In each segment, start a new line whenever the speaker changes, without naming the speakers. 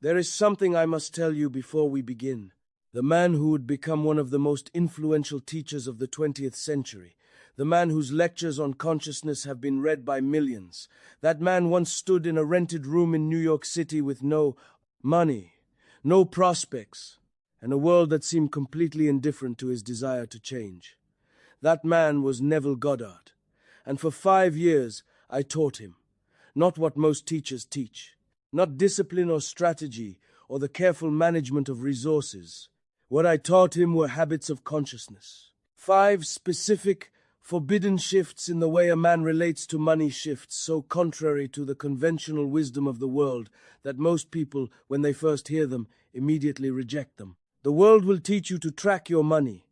There is something I must tell you before we begin. The man who would become one of the most influential teachers of the 20th century, the man whose lectures on consciousness have been read by millions, that man once stood in a rented room in New York City with no money, no prospects, and a world that seemed completely indifferent to his desire to change. That man was Neville Goddard, and for 5 years I taught him, not what most teachers teach, not discipline or strategy or the careful management of resources. What I taught him were habits of consciousness. 5 specific, forbidden shifts in the way a man relates to money, shifts so contrary to the conventional wisdom of the world that most people, when they first hear them, immediately reject them. The world will teach you to track your money,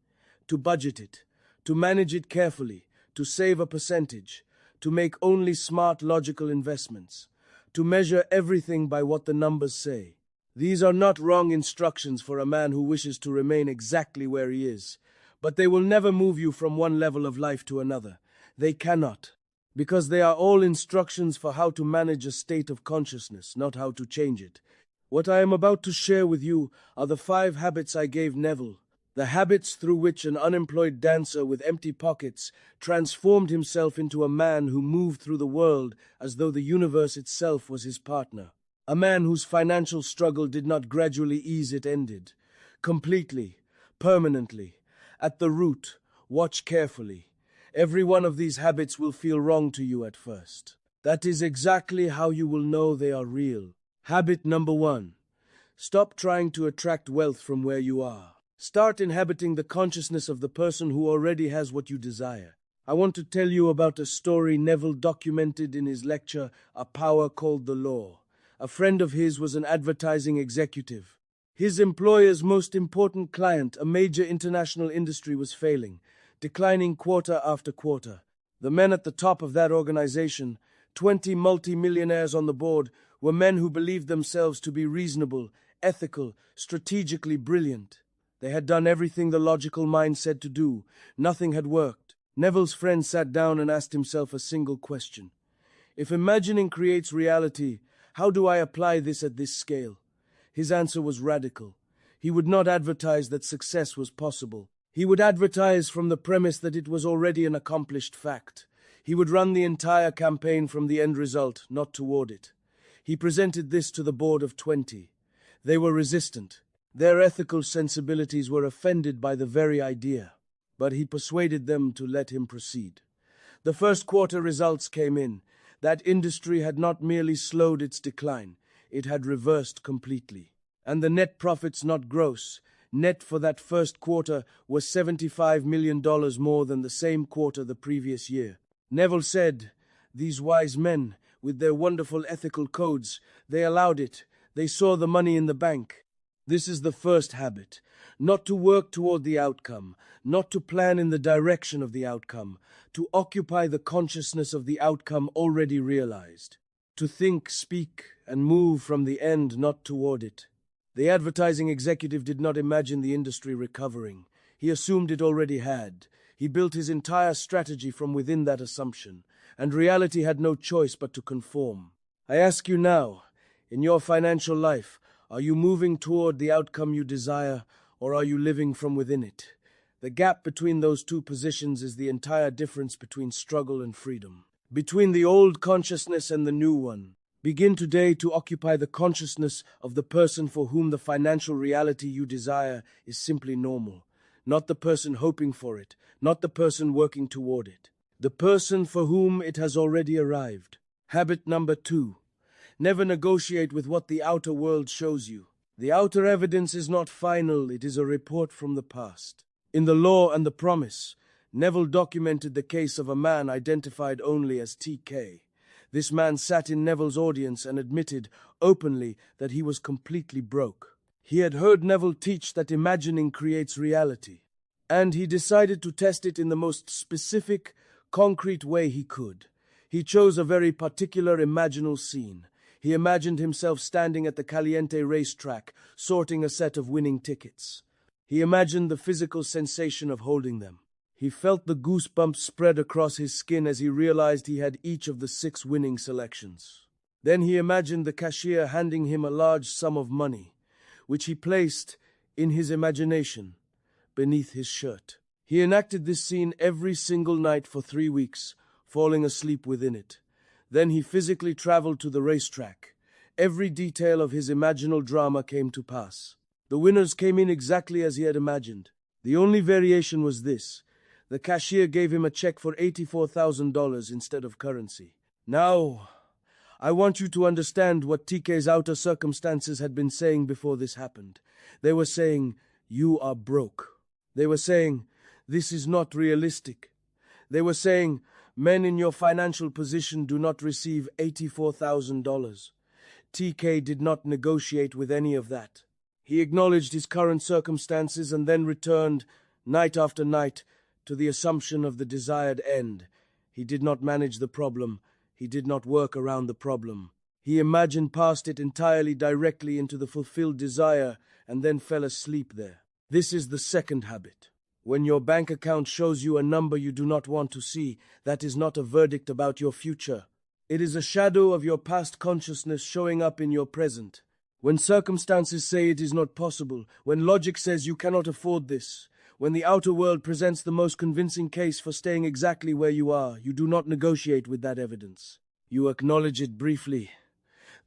to budget it, to manage it carefully, to save a percentage, to make only smart, logical investments, to measure everything by what the numbers say. These are not wrong instructions for a man who wishes to remain exactly where he is, but they will never move you from one level of life to another. They cannot, because they are all instructions for how to manage a state of consciousness, not how to change it. What I am about to share with you are the 5 habits I gave Neville, the habits through which an unemployed dancer with empty pockets transformed himself into a man who moved through the world as though the universe itself was his partner. A man whose financial struggle did not gradually ease, it ended. Completely, permanently, at the root. Watch carefully. Every one of these habits will feel wrong to you at first. That is exactly how you will know they are real. Habit number 1. Stop trying to attract wealth from where you are. Start inhabiting the consciousness of the person who already has what you desire. I want to tell you about a story Neville documented in his lecture, A Power Called the Law. A friend of his was an advertising executive. His employer's most important client, a major international industry, was failing, declining quarter after quarter. The men at the top of that organization, 20 multi-millionaires on the board, were men who believed themselves to be reasonable, ethical, strategically brilliant. They had done everything the logical mind said to do. Nothing had worked. Neville's friend sat down and asked himself a single question. If imagining creates reality, how do I apply this at this scale? His answer was radical. He would not advertise that success was possible. He would advertise from the premise that it was already an accomplished fact. He would run the entire campaign from the end result, not toward it. He presented this to the board of 20. They were resistant. Their ethical sensibilities were offended by the very idea, but he persuaded them to let him proceed. The first quarter results came in. That industry had not merely slowed its decline, it had reversed completely. And the net profits, not gross, net for that first quarter was $75 million more than the same quarter the previous year. Neville said, "These wise men, with their wonderful ethical codes, they allowed it. They saw the money in the bank." This is the first habit, not to work toward the outcome, not to plan in the direction of the outcome, to occupy the consciousness of the outcome already realized, to think, speak, and move from the end, not toward it. The advertising executive did not imagine the industry recovering. He assumed it already had. He built his entire strategy from within that assumption, and reality had no choice but to conform. I ask you now, in your financial life, are you moving toward the outcome you desire, or are you living from within it? The gap between those two positions is the entire difference between struggle and freedom, between the old consciousness and the new one. Begin today to occupy the consciousness of the person for whom the financial reality you desire is simply normal, not the person hoping for it, not the person working toward it, the person for whom it has already arrived. Habit number 2. Never negotiate with what the outer world shows you. The outer evidence is not final, it is a report from the past. In The Law and the Promise, Neville documented the case of a man identified only as TK. This man sat in Neville's audience and admitted openly that he was completely broke. He had heard Neville teach that imagining creates reality, and he decided to test it in the most specific, concrete way he could. He chose a very particular imaginal scene. He imagined himself standing at the Caliente racetrack, sorting a set of winning tickets. He imagined the physical sensation of holding them. He felt the goosebumps spread across his skin as he realized he had each of the 6 winning selections. Then he imagined the cashier handing him a large sum of money, which he placed, in his imagination, beneath his shirt. He enacted this scene every single night for 3 weeks, falling asleep within it. Then he physically traveled to the racetrack. Every detail of his imaginal drama came to pass. The winners came in exactly as he had imagined. The only variation was this: the cashier gave him a check for $84,000 instead of currency. Now, I want you to understand what TK's outer circumstances had been saying before this happened. They were saying, "You are broke." They were saying, "This is not realistic." They were saying, "Men in your financial position do not receive $84,000. TK did not negotiate with any of that. He acknowledged his current circumstances and then returned, night after night, to the assumption of the desired end. He did not manage the problem. He did not work around the problem. He imagined past it entirely directly into the fulfilled desire and then fell asleep there. This is the second habit. When your bank account shows you a number you do not want to see, that is not a verdict about your future. It is a shadow of your past consciousness showing up in your present. When circumstances say it is not possible, when logic says you cannot afford this, when the outer world presents the most convincing case for staying exactly where you are, you do not negotiate with that evidence. You acknowledge it briefly,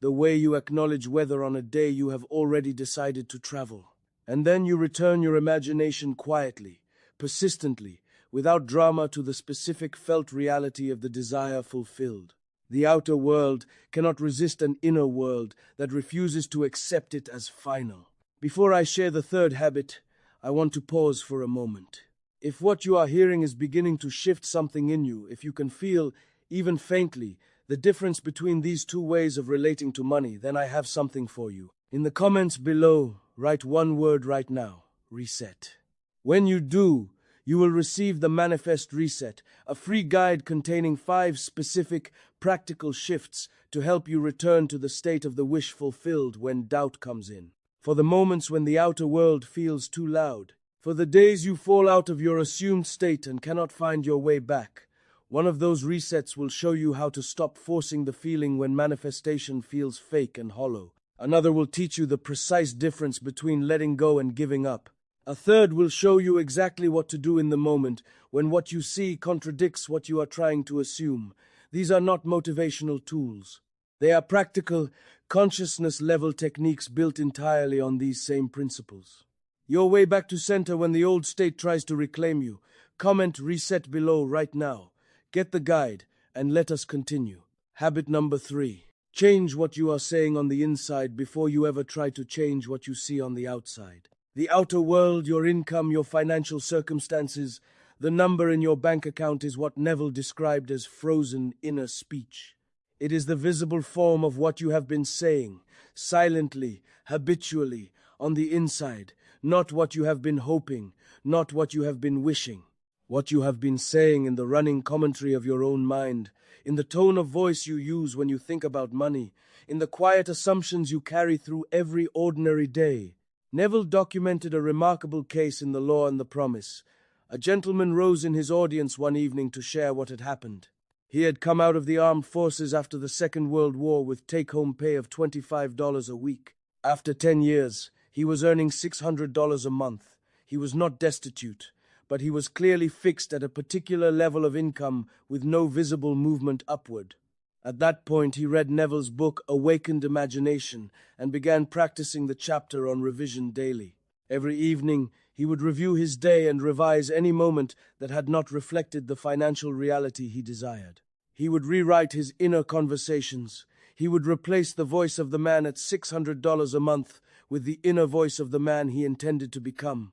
the way you acknowledge weather on a day you have already decided to travel. And then you return your imagination quietly, persistently, without drama, to the specific felt reality of the desire fulfilled. The outer world cannot resist an inner world that refuses to accept it as final. Before I share the third habit, I want to pause for a moment. If what you are hearing is beginning to shift something in you, if you can feel, even faintly, the difference between these two ways of relating to money, then I have something for you. In the comments below, write one word right now: reset. When you do, you will receive the Manifest Reset, a free guide containing 5 specific, practical shifts to help you return to the state of the wish fulfilled when doubt comes in. For the moments when the outer world feels too loud, for the days you fall out of your assumed state and cannot find your way back, one of those resets will show you how to stop forcing the feeling when manifestation feels fake and hollow. Another will teach you the precise difference between letting go and giving up. A third will show you exactly what to do in the moment when what you see contradicts what you are trying to assume. These are not motivational tools. They are practical, consciousness-level techniques built entirely on these same principles. Your way back to center when the old state tries to reclaim you. Comment reset below right now. Get the guide and let us continue. Habit number 3. Change what you are saying on the inside before you ever try to change what you see on the outside. The outer world, your income, your financial circumstances, the number in your bank account is what Neville described as frozen inner speech. It is the visible form of what you have been saying, silently, habitually, on the inside, not what you have been hoping, not what you have been wishing. What you have been saying in the running commentary of your own mind, in the tone of voice you use when you think about money, in the quiet assumptions you carry through every ordinary day. Neville documented a remarkable case in The Law and the Promise. A gentleman rose in his audience one evening to share what had happened. He had come out of the armed forces after the Second World War with take-home pay of $25 a week. After 10 years, he was earning $600 a month. He was not destitute, but he was clearly fixed at a particular level of income with no visible movement upward. At that point, he read Neville's book, Awakened Imagination, and began practicing the chapter on revision daily. Every evening, he would review his day and revise any moment that had not reflected the financial reality he desired. He would rewrite his inner conversations. He would replace the voice of the man at $600 a month with the inner voice of the man he intended to become.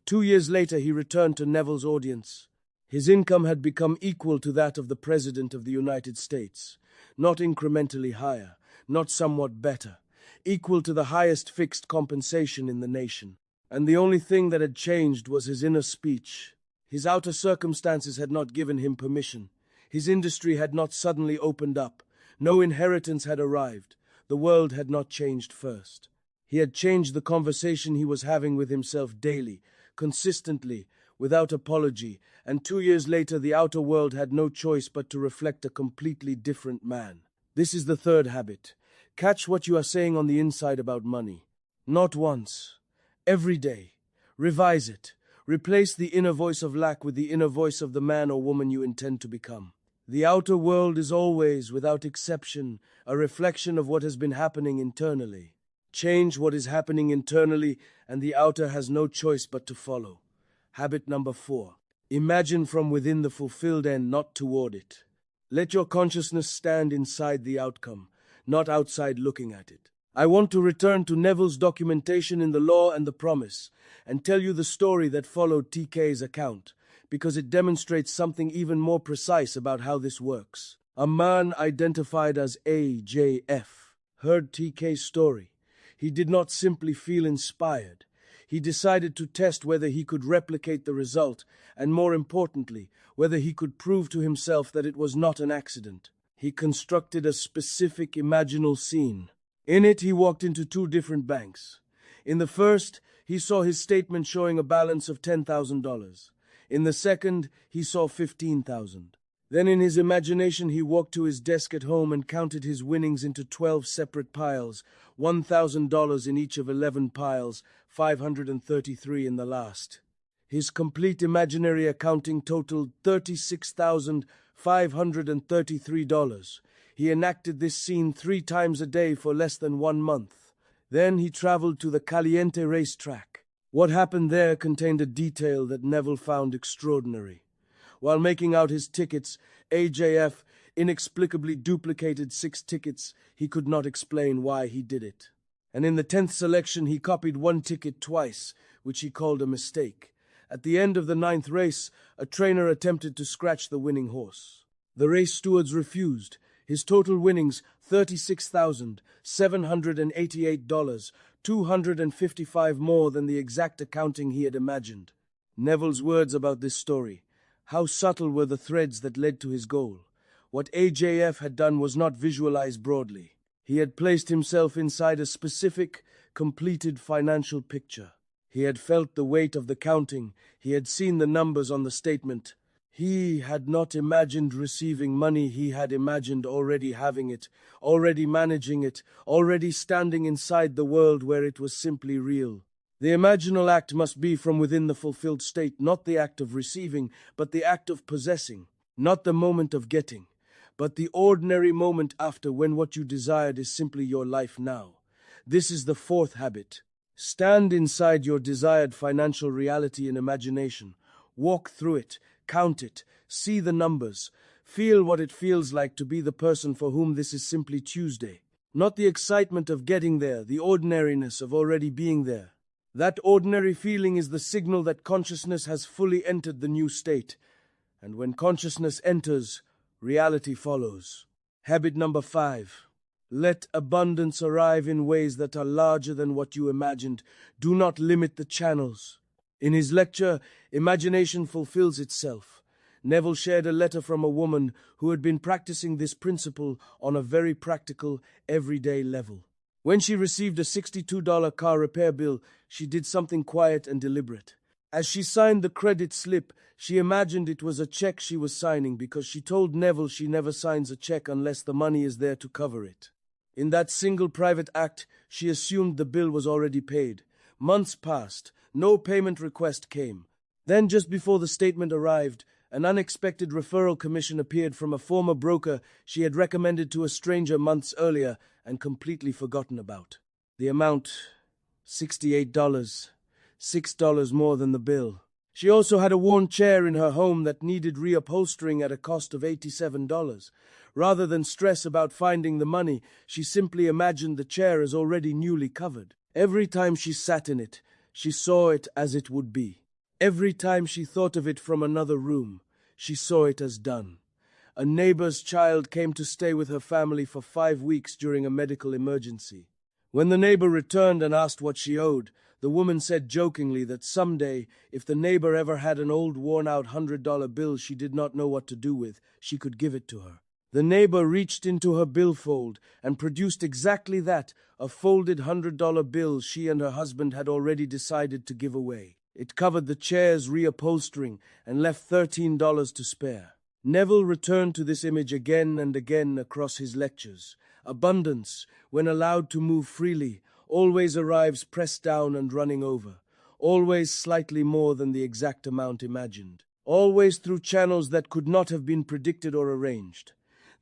2 years later, he returned to Neville's audience. His income had become equal to that of the President of the United States. Not incrementally higher, not somewhat better, equal to the highest fixed compensation in the nation. And the only thing that had changed was his inner speech. His outer circumstances had not given him permission. His industry had not suddenly opened up. No inheritance had arrived. The world had not changed first. He had changed the conversation he was having with himself daily, consistently, without apology, and 2 years later the outer world had no choice but to reflect a completely different man. This is the third habit. Catch what you are saying on the inside about money. Not once. Every day. Revise it. Replace the inner voice of lack with the inner voice of the man or woman you intend to become. The outer world is always, without exception, a reflection of what has been happening internally. Change what is happening internally, and the outer has no choice but to follow. Habit number 4. Imagine from within the fulfilled end, not toward it. Let your consciousness stand inside the outcome, not outside looking at it. I want to return to Neville's documentation in The Law and the Promise and tell you the story that followed TK's account, because it demonstrates something even more precise about how this works. A man identified as AJF heard TK's story. He did not simply feel inspired. He decided to test whether he could replicate the result, and more importantly, whether he could prove to himself that it was not an accident. He constructed a specific imaginal scene. In it, he walked into 2 different banks. In the first, he saw his statement showing a balance of $10,000. In the second, he saw $15,000. Then in his imagination he walked to his desk at home and counted his winnings into 12 separate piles, $1,000 in each of 11 piles, 533 in the last. His complete imaginary accounting totaled $36,533. He enacted this scene 3 times a day for less than 1 month. Then he traveled to the Caliente racetrack. What happened there contained a detail that Neville found extraordinary. While making out his tickets, AJF inexplicably duplicated 6 tickets. He could not explain why he did it. And in the 10th selection he copied 1 ticket twice, which he called a mistake. At the end of the 9th race, a trainer attempted to scratch the winning horse. The race stewards refused. His total winnings, $36,788, 255 more than the exact accounting he had imagined. Neville's words about this story. How subtle were the threads that led to his goal. What AJF had done was not visualized broadly. He had placed himself inside a specific, completed financial picture. He had felt the weight of the counting. He had seen the numbers on the statement. He had not imagined receiving money. He had imagined already having it, already managing it, already standing inside the world where it was simply real. The imaginal act must be from within the fulfilled state, not the act of receiving, but the act of possessing, not the moment of getting, but the ordinary moment after, when what you desired is simply your life now. This is the 4th habit. Stand inside your desired financial reality in imagination. Walk through it, count it, see the numbers, feel what it feels like to be the person for whom this is simply Tuesday. Not the excitement of getting there, the ordinariness of already being there. That ordinary feeling is the signal that consciousness has fully entered the new state. And when consciousness enters, reality follows. Habit number 5. Let abundance arrive in ways that are larger than what you imagined. Do not limit the channels. In his lecture, Imagination Fulfills Itself, Neville shared a letter from a woman who had been practicing this principle on a very practical, everyday level. When she received a $62 car repair bill, she did something quiet and deliberate. As she signed the credit slip, she imagined it was a check she was signing, because she told Neville she never signs a check unless the money is there to cover it. In that single private act, she assumed the bill was already paid. Months passed. No payment request came. Then, just before the statement arrived, an unexpected referral commission appeared from a former broker she had recommended to a stranger months earlier and completely forgotten about. The amount, $68, $6 more than the bill. She also had a worn chair in her home that needed reupholstering at a cost of $87. Rather than stress about finding the money, she simply imagined the chair as already newly covered. Every time she sat in it, she saw it as it would be. Every time she thought of it from another room, she saw it as done. A neighbor's child came to stay with her family for 5 weeks during a medical emergency. When the neighbor returned and asked what she owed, the woman said jokingly that someday, if the neighbor ever had an old worn-out $100 bill she did not know what to do with, she could give it to her. The neighbor reached into her billfold and produced exactly that, a folded $100 bill she and her husband had already decided to give away. It covered the chair's reupholstering and left $13 to spare. Neville returned to this image again and again across his lectures. Abundance, when allowed to move freely, always arrives pressed down and running over, always slightly more than the exact amount imagined, always through channels that could not have been predicted or arranged.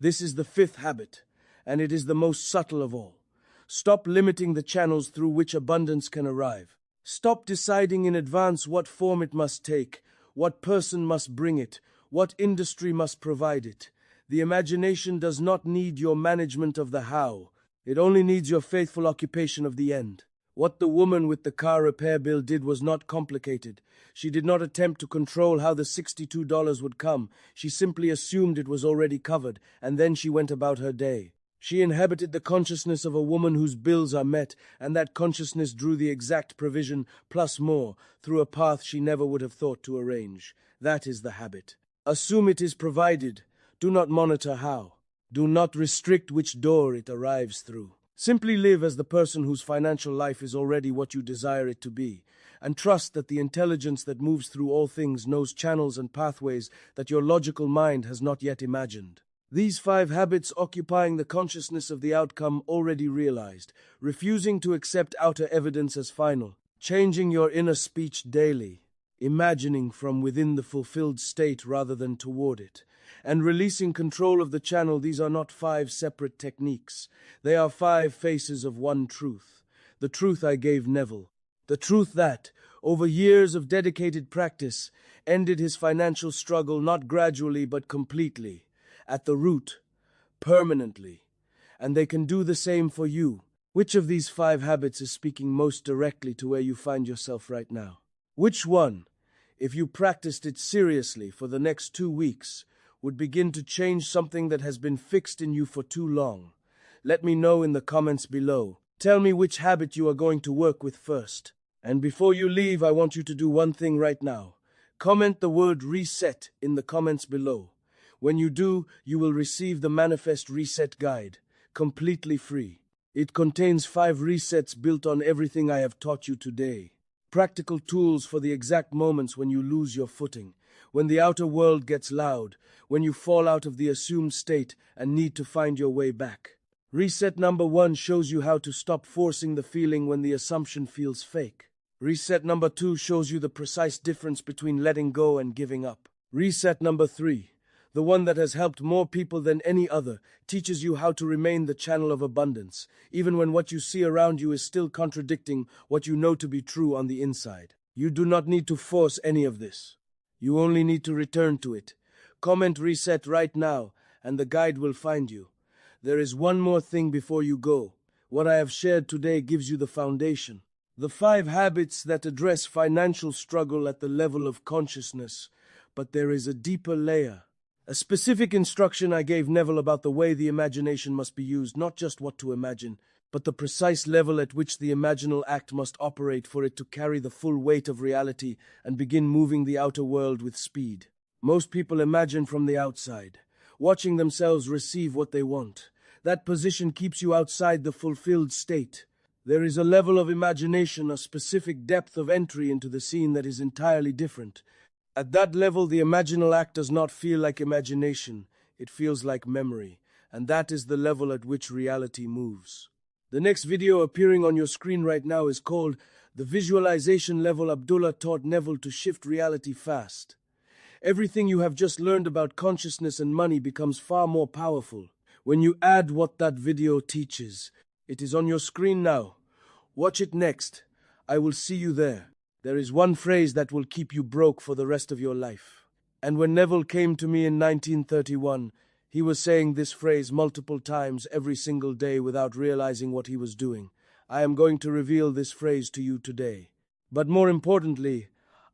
This is the fifth habit, and it is the most subtle of all. Stop limiting the channels through which abundance can arrive. Stop deciding in advance what form it must take, what person must bring it, what industry must provide it. The imagination does not need your management of the how. It only needs your faithful occupation of the end. What the woman with the car repair bill did was not complicated. She did not attempt to control how the $62 would come. She simply assumed it was already covered, and then she went about her day. She inhabited the consciousness of a woman whose bills are met, and that consciousness drew the exact provision, plus more, through a path she never would have thought to arrange. That is the habit. Assume it is provided. Do not monitor how. Do not restrict which door it arrives through. Simply live as the person whose financial life is already what you desire it to be, and trust that the intelligence that moves through all things knows channels and pathways that your logical mind has not yet imagined. These 5 habits occupying the consciousness of the outcome already realized, refusing to accept outer evidence as final, changing your inner speech daily, imagining from within the fulfilled state rather than toward it, and releasing control of the channel. These are not 5 separate techniques. They are 5 faces of one truth. The truth I gave Neville. The truth that, over years of dedicated practice, ended his financial struggle not gradually but completely, at the root, permanently. And they can do the same for you. Which of these 5 habits is speaking most directly to where you find yourself right now? Which one, if you practiced it seriously for the next 2 weeks, would begin to change something that has been fixed in you for too long? Let me know in the comments below. Tell me which habit you are going to work with first. And before you leave, I want you to do one thing right now. Comment the word reset in the comments below. When you do, you will receive the Manifest Reset Guide, completely free. It contains 5 resets built on everything I have taught you today. Practical tools for the exact moments when you lose your footing, when the outer world gets loud, when you fall out of the assumed state and need to find your way back. Reset number 1 shows you how to stop forcing the feeling when the assumption feels fake. Reset number 2 shows you the precise difference between letting go and giving up. Reset number 3, the one that has helped more people than any other, teaches you how to remain the channel of abundance, even when what you see around you is still contradicting what you know to be true on the inside. You do not need to force any of this. You only need to return to it. Comment reset right now, and the guide will find you. There is one more thing before you go. What I have shared today gives you the foundation. The 5 habits that address financial struggle at the level of consciousness, but there is a deeper layer. A specific instruction I gave Neville about the way the imagination must be used, not just what to imagine, but the precise level at which the imaginal act must operate for it to carry the full weight of reality and begin moving the outer world with speed. Most people imagine from the outside, watching themselves receive what they want. That position keeps you outside the fulfilled state. There is a level of imagination, a specific depth of entry into the scene that is entirely different. At that level, the imaginal act does not feel like imagination, it feels like memory, and that is the level at which reality moves. The next video appearing on your screen right now is called The Visualization Level Abdullah Taught Neville to Shift Reality Fast. Everything you have just learned about consciousness and money becomes far more powerful when you add what that video teaches. It is on your screen now. Watch it next. I will see you there. There is one phrase that will keep you broke for the rest of your life. And when Neville came to me in 1931, he was saying this phrase multiple times every single day without realizing what he was doing. I am going to reveal this phrase to you today. But more importantly,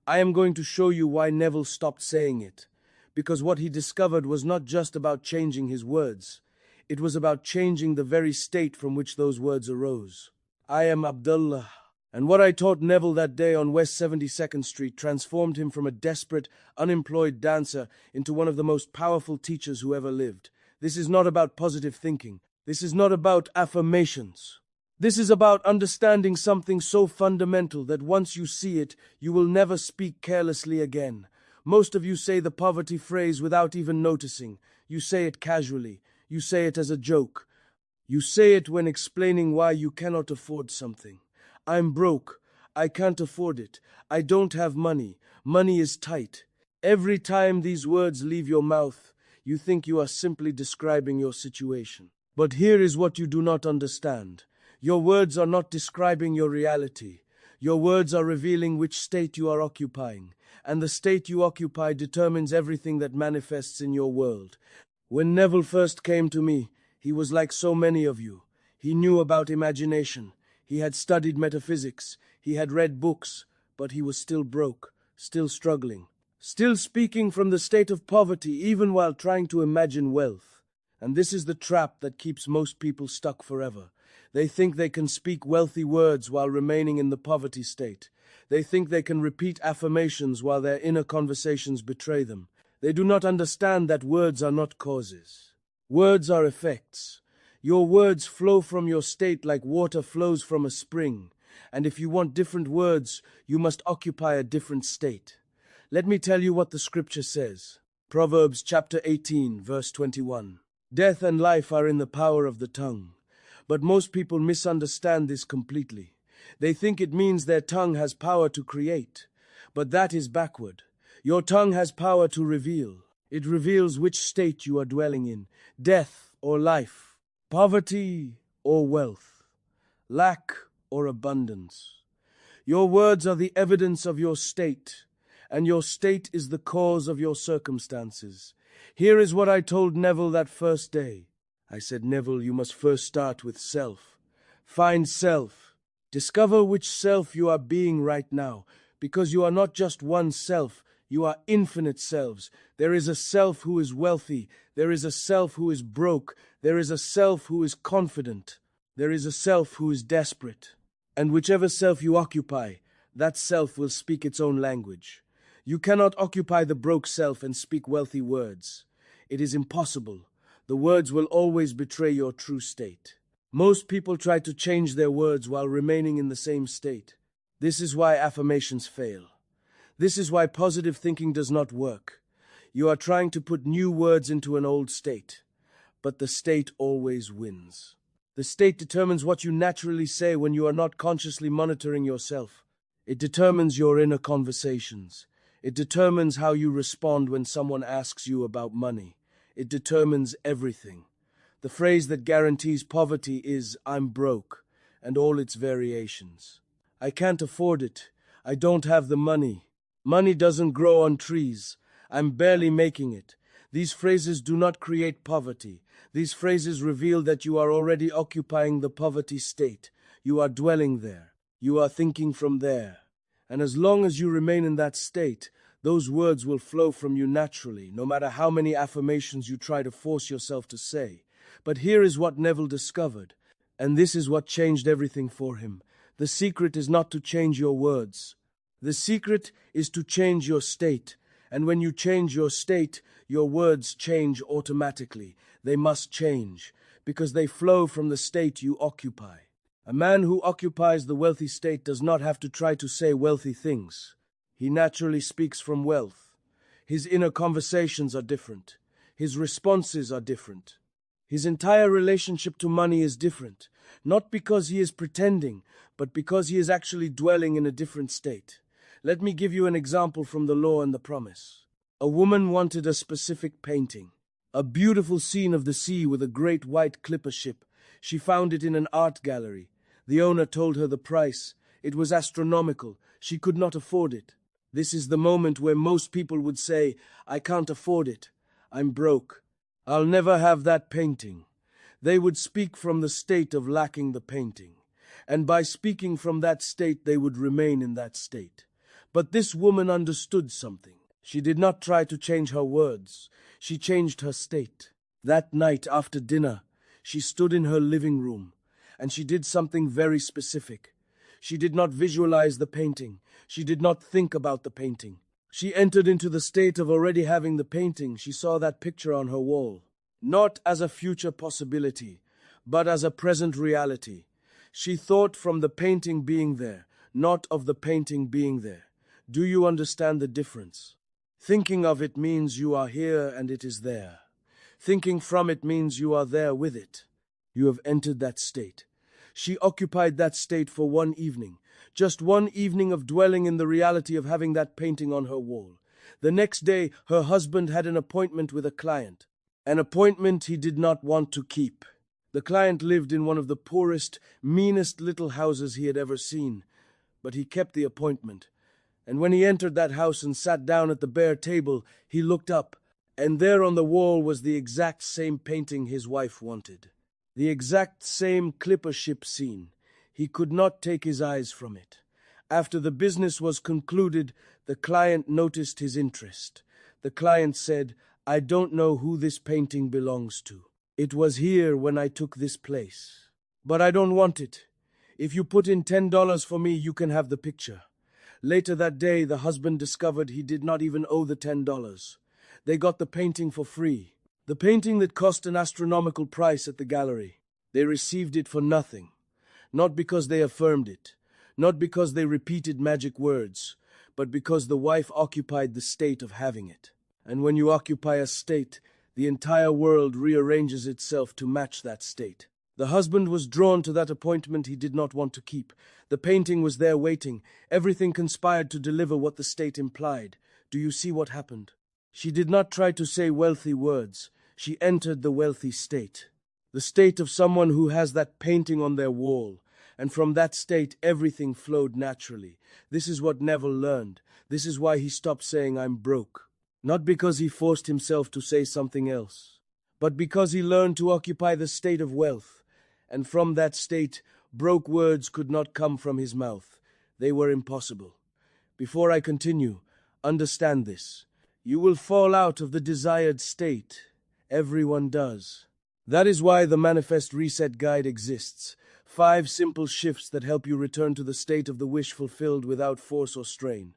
I am going to show you why Neville stopped saying it. Because what he discovered was not just about changing his words. It was about changing the very state from which those words arose. I am Abdullah. And what I taught Neville that day on West 72nd Street transformed him from a desperate, unemployed dancer into one of the most powerful teachers who ever lived. This is not about positive thinking. This is not about affirmations. This is about understanding something so fundamental that once you see it, you will never speak carelessly again. Most of you say the poverty phrase without even noticing. You say it casually. You say it as a joke. You say it when explaining why you cannot afford something. I'm broke. I can't afford it. I don't have money. Money is tight. Every time these words leave your mouth, you think you are simply describing your situation. But here is what you do not understand. Your words are not describing your reality. Your words are revealing which state you are occupying, and the state you occupy determines everything that manifests in your world. When Neville first came to me, he was like so many of you. He knew about imagination. He had studied metaphysics. He had read books, but he was still broke, still struggling, still speaking from the state of poverty even while trying to imagine wealth. And this is the trap that keeps most people stuck forever. They think they can speak wealthy words while remaining in the poverty state. They think they can repeat affirmations while their inner conversations betray them. They do not understand that words are not causes. Words are effects. Your words flow from your state like water flows from a spring. And if you want different words, you must occupy a different state. Let me tell you what the scripture says. Proverbs chapter 18, verse 21. Death and life are in the power of the tongue. But most people misunderstand this completely. They think it means their tongue has power to create. But that is backward. Your tongue has power to reveal. It reveals which state you are dwelling in, death or life, poverty or wealth, lack or abundance. Your words are the evidence of your state, and your state is the cause of your circumstances. Here is what I told Neville that first day. I said, Neville, you must first start with self. Find self. Discover which self you are being right now, because you are not just one self, you are infinite selves. There is a self who is wealthy. There is a self who is broke. There is a self who is confident. There is a self who is desperate. And whichever self you occupy, that self will speak its own language. You cannot occupy the broke self and speak wealthy words. It is impossible. The words will always betray your true state. Most people try to change their words while remaining in the same state. This is why affirmations fail. This is why positive thinking does not work. You are trying to put new words into an old state, but the state always wins. The state determines what you naturally say when you are not consciously monitoring yourself. It determines your inner conversations. It determines how you respond when someone asks you about money. It determines everything. The phrase that guarantees poverty is, I'm broke, and all its variations. I can't afford it. I don't have the money. Money doesn't grow on trees. I'm barely making it. These phrases do not create poverty. These phrases reveal that you are already occupying the poverty state. You are dwelling there. You are thinking from there. And as long as you remain in that state, those words will flow from you naturally, no matter how many affirmations you try to force yourself to say. But here is what Neville discovered, and this is what changed everything for him. The secret is not to change your words. The secret is to change your state. And when you change your state, your words change automatically. They must change, because they flow from the state you occupy. A man who occupies the wealthy state does not have to try to say wealthy things. He naturally speaks from wealth. His inner conversations are different. His responses are different. His entire relationship to money is different, not because he is pretending, but because he is actually dwelling in a different state. Let me give you an example from the law and the promise. A woman wanted a specific painting, a beautiful scene of the sea with a great white clipper ship. She found it in an art gallery. The owner told her the price. It was astronomical. She could not afford it. This is the moment where most people would say, I can't afford it. I'm broke. I'll never have that painting. They would speak from the state of lacking the painting. And by speaking from that state, they would remain in that state. But this woman understood something. She did not try to change her words. She changed her state. That night after dinner, she stood in her living room, and she did something very specific. She did not visualize the painting. She did not think about the painting. She entered into the state of already having the painting. She saw that picture on her wall, not as a future possibility, but as a present reality. She thought from the painting being there, not of the painting being there. Do you understand the difference? Thinking of it means you are here and it is there. Thinking from it means you are there with it. You have entered that state. She occupied that state for one evening, just one evening of dwelling in the reality of having that painting on her wall. The next day, her husband had an appointment with a client, an appointment he did not want to keep. The client lived in one of the poorest, meanest little houses he had ever seen, but he kept the appointment. And when he entered that house and sat down at the bare table, he looked up, and there on the wall was the exact same painting his wife wanted. The exact same clipper ship scene. He could not take his eyes from it. After the business was concluded, the client noticed his interest. The client said, "I don't know who this painting belongs to. It was here when I took this place. But I don't want it. If you put in $10 for me, you can have the picture." Later that day, the husband discovered he did not even owe the $10. They got the painting for free. The painting that cost an astronomical price at the gallery. They received it for nothing. Not because they affirmed it, not because they repeated magic words, but because the wife occupied the state of having it. And when you occupy a state, the entire world rearranges itself to match that state. The husband was drawn to that appointment he did not want to keep. The painting was there waiting. Everything conspired to deliver what the state implied. Do you see what happened? She did not try to say wealthy words. She entered the wealthy state. The state of someone who has that painting on their wall. And from that state, everything flowed naturally. This is what Neville learned. This is why he stopped saying, "I'm broke." Not because he forced himself to say something else, but because he learned to occupy the state of wealth. And from that state, broke words could not come from his mouth. They were impossible. Before I continue, understand this. You will fall out of the desired state. Everyone does. That is why the Manifest Reset Guide exists. 5 simple shifts that help you return to the state of the wish fulfilled without force or strain.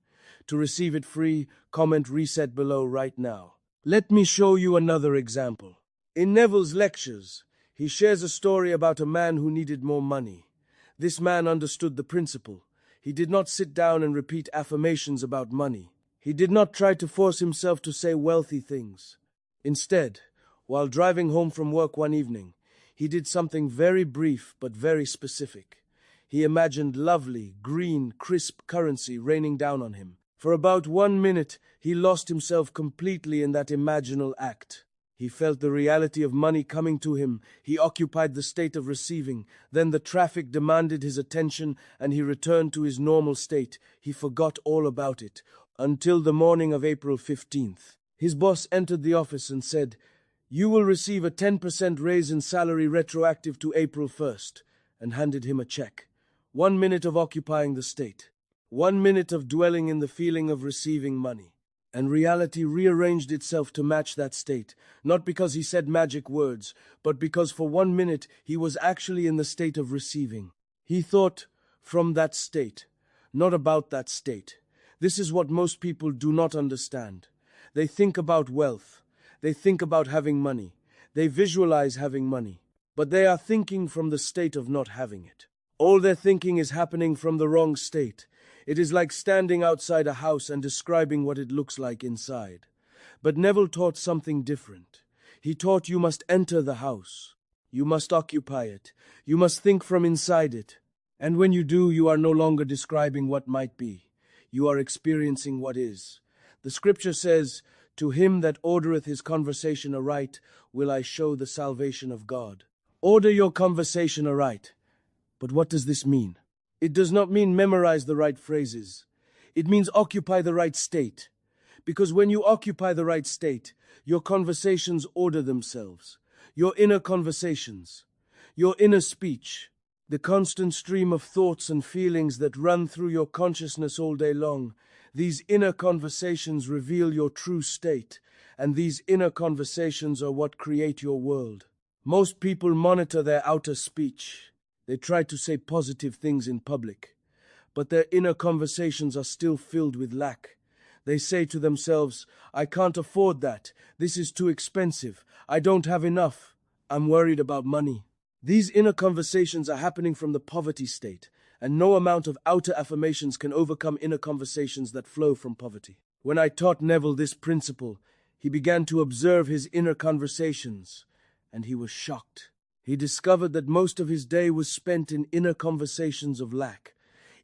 To receive it free, comment reset below right now. Let me show you another example. In Neville's lectures, he shares a story about a man who needed more money. This man understood the principle. He did not sit down and repeat affirmations about money. He did not try to force himself to say wealthy things. Instead, while driving home from work one evening, he did something very brief but very specific. He imagined lovely, green, crisp currency raining down on him. For about 1 minute, he lost himself completely in that imaginal act. He felt the reality of money coming to him. He occupied the state of receiving. Then the traffic demanded his attention, and he returned to his normal state. He forgot all about it, until the morning of April 15th. His boss entered the office and said, "You will receive a 10% raise in salary retroactive to April 1st, and handed him a check. 1 minute of occupying the state. 1 minute of dwelling in the feeling of receiving money. And reality rearranged itself to match that state, not because he said magic words, but because for 1 minute he was actually in the state of receiving. He thought from that state, not about that state. This is what most people do not understand. They think about wealth. They think about having money. They visualize having money. But they are thinking from the state of not having it. All their thinking is happening from the wrong state. It is like standing outside a house and describing what it looks like inside. But Neville taught something different. He taught you must enter the house. You must occupy it. You must think from inside it. And when you do, you are no longer describing what might be. You are experiencing what is. The scripture says, "To him that ordereth his conversation aright, will I show the salvation of God." Order your conversation aright. But what does this mean? It does not mean memorize the right phrases. It means occupy the right state. Because when you occupy the right state, your conversations order themselves. Your inner conversations. Your inner speech. The constant stream of thoughts and feelings that run through your consciousness all day long. These inner conversations reveal your true state. And these inner conversations are what create your world. Most people monitor their outer speech. They try to say positive things in public, but their inner conversations are still filled with lack. They say to themselves, "I can't afford that. This is too expensive. I don't have enough. I'm worried about money." These inner conversations are happening from the poverty state, and no amount of outer affirmations can overcome inner conversations that flow from poverty. When I taught Neville this principle, he began to observe his inner conversations, and he was shocked. He discovered that most of his day was spent in inner conversations of lack.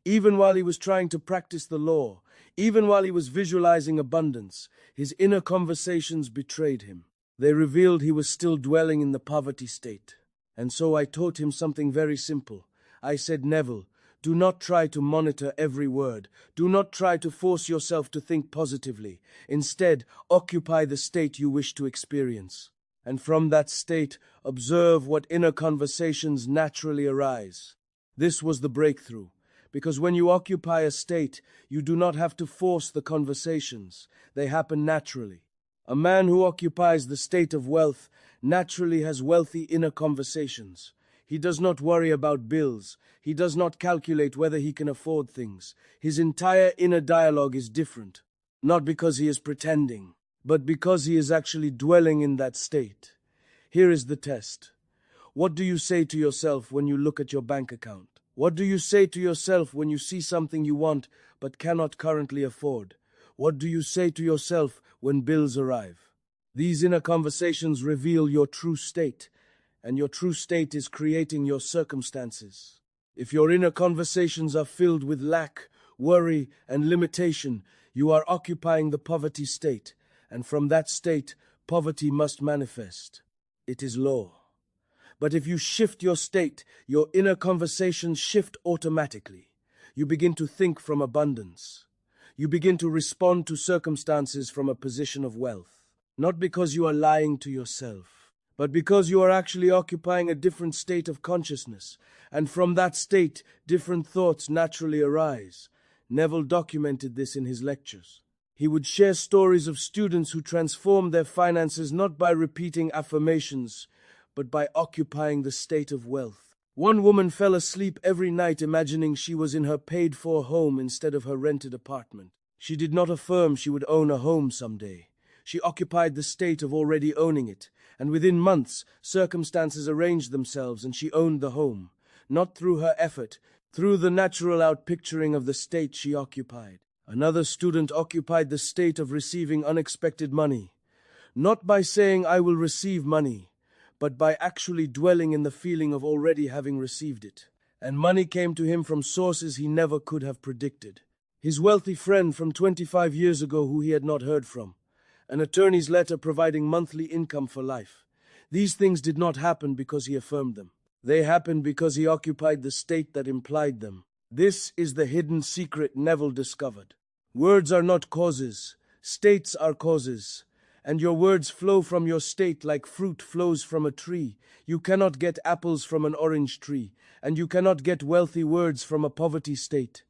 Even while he was trying to practice the law, even while he was visualizing abundance, his inner conversations betrayed him. They revealed he was still dwelling in the poverty state. And so I taught him something very simple. I said, Neville, do not try to monitor every word. Do not try to force yourself to think positively. Instead, occupy the state you wish to experience. And from that state, observe what inner conversations naturally arise. This was the breakthrough, because when you occupy a state, you do not have to force the conversations. They happen naturally. A man who occupies the state of wealth naturally has wealthy inner conversations. He does not worry about bills. He does not calculate whether he can afford things. His entire inner dialogue is different, not because he is pretending, but because he is actually dwelling in that state. Here is the test. What do you say to yourself when you look at your bank account? What do you say to yourself when you see something you want but cannot currently afford? What do you say to yourself when bills arrive? These inner conversations reveal your true state, and your true state is creating your circumstances. If your inner conversations are filled with lack, worry, and limitation, you are occupying the poverty state, and from that state, poverty must manifest. It is law. But if you shift your state, your inner conversations shift automatically. You begin to think from abundance. You begin to respond to circumstances from a position of wealth. Not because you are lying to yourself, but because you are actually occupying a different state of consciousness, and from that state, different thoughts naturally arise. Neville documented this in his lectures. He would share stories of students who transformed their finances not by repeating affirmations, but by occupying the state of wealth. One woman fell asleep every night imagining she was in her paid-for home instead of her rented apartment. She did not affirm she would own a home someday. She occupied the state of already owning it, and within months, circumstances arranged themselves and she owned the home, not through her effort, through the natural outpicturing of the state she occupied. Another student occupied the state of receiving unexpected money, not by saying, I will receive money, but by actually dwelling in the feeling of already having received it. And money came to him from sources he never could have predicted. His wealthy friend from 25 years ago who he had not heard from. An attorney's letter providing monthly income for life. These things did not happen because he affirmed them. They happened because he occupied the state that implied them. This is the hidden secret Neville discovered. Words are not causes. States are causes. And your words flow from your state like fruit flows from a tree. You cannot get apples from an orange tree, and you cannot get wealthy words from a poverty state.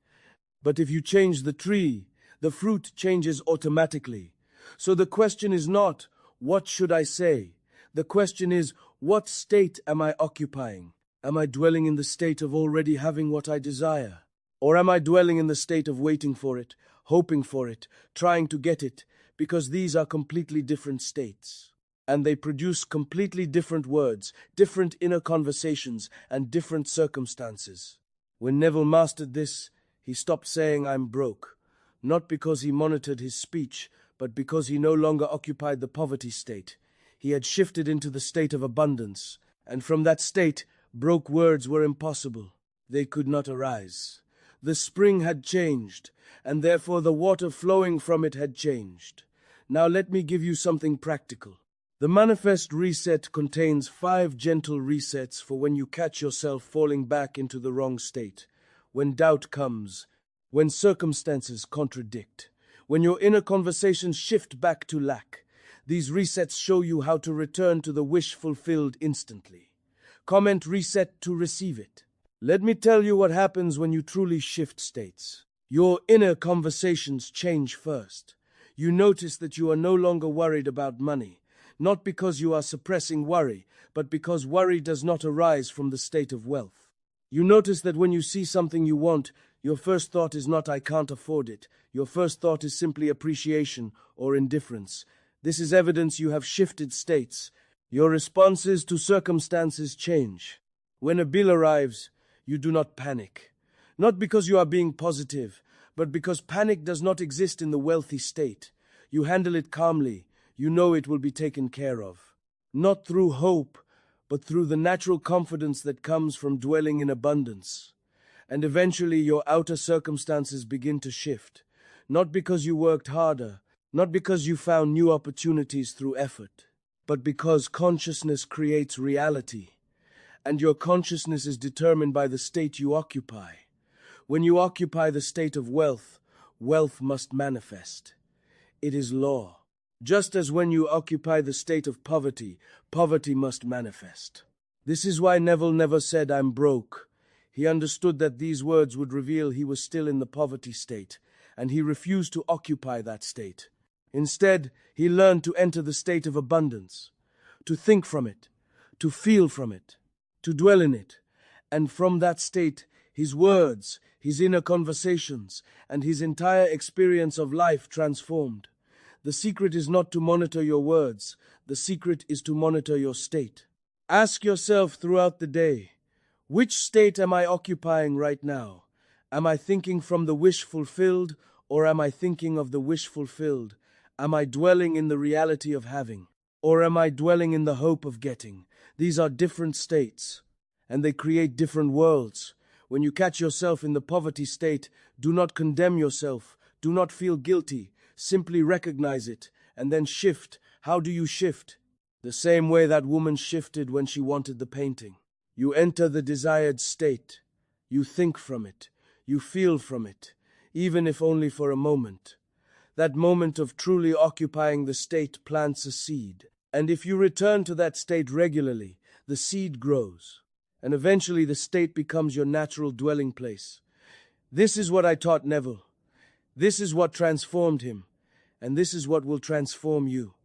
But if you change the tree, the fruit changes automatically. So the question is not, what should I say? The question is, what state am I occupying? Am I dwelling in the state of already having what I desire? Or am I dwelling in the state of waiting for it, hoping for it, trying to get it? Because these are completely different states. And they produce completely different words, different inner conversations, and different circumstances. When Neville mastered this, he stopped saying, I'm broke. Not because he monitored his speech, but because he no longer occupied the poverty state. He had shifted into the state of abundance, and from that state, broke words were impossible. They could not arise. The spring had changed, and therefore the water flowing from it had changed. Now let me give you something practical. The Manifest Reset contains 5 gentle resets for when you catch yourself falling back into the wrong state, when doubt comes, when circumstances contradict, when your inner conversations shift back to lack. These resets show you how to return to the wish fulfilled instantly. Comment reset to receive it. Let me tell you what happens when you truly shift states. Your inner conversations change first. You notice that you are no longer worried about money, not because you are suppressing worry, but because worry does not arise from the state of wealth. You notice that when you see something you want, your first thought is not I can't afford it. Your first thought is simply appreciation or indifference. This is evidence you have shifted states. Your responses to circumstances change. When a bill arrives, you do not panic. Not because you are being positive, but because panic does not exist in the wealthy state. You handle it calmly, you know it will be taken care of. Not through hope, but through the natural confidence that comes from dwelling in abundance. And eventually your outer circumstances begin to shift, not because you worked harder, not because you found new opportunities through effort, but because consciousness creates reality, and your consciousness is determined by the state you occupy. When you occupy the state of wealth, wealth must manifest. It is law. Just as when you occupy the state of poverty, poverty must manifest. This is why Neville never said, "I'm broke." He understood that these words would reveal he was still in the poverty state, and he refused to occupy that state. Instead, he learned to enter the state of abundance, to think from it, to feel from it, to dwell in it, and from that state, his words, his inner conversations, and his entire experience of life transformed. The secret is not to monitor your words. The secret is to monitor your state. Ask yourself throughout the day, which state am I occupying right now? Am I thinking from the wish fulfilled, or am I thinking of the wish fulfilled? Am I dwelling in the reality of having, or am I dwelling in the hope of getting? These are different states, and they create different worlds. When you catch yourself in the poverty state, do not condemn yourself. Do not feel guilty. Simply recognize it, and then shift. How do you shift? The same way that woman shifted when she wanted the painting. You enter the desired state. You think from it. You feel from it, even if only for a moment. That moment of truly occupying the state plants a seed. And if you return to that state regularly, the seed grows. And eventually the state becomes your natural dwelling place. This is what I taught Neville. This is what transformed him. And this is what will transform you.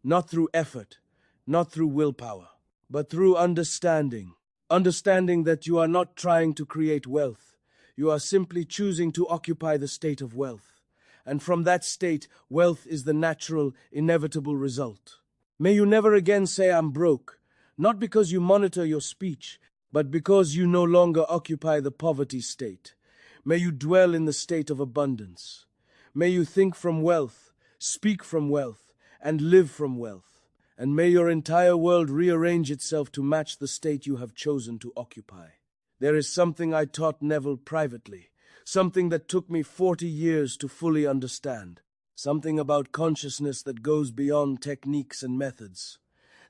Not through effort, not through willpower, but through understanding. Understanding that you are not trying to create wealth. You are simply choosing to occupy the state of wealth. And from that state, wealth is the natural, inevitable result. May you never again say, "I'm broke," not because you monitor your speech, but because you no longer occupy the poverty state. May you dwell in the state of abundance. May you think from wealth, speak from wealth, and live from wealth. And may your entire world rearrange itself to match the state you have chosen to occupy. There is something I taught Neville privately, something that took me 40 years to fully understand, something about consciousness that goes beyond techniques and methods.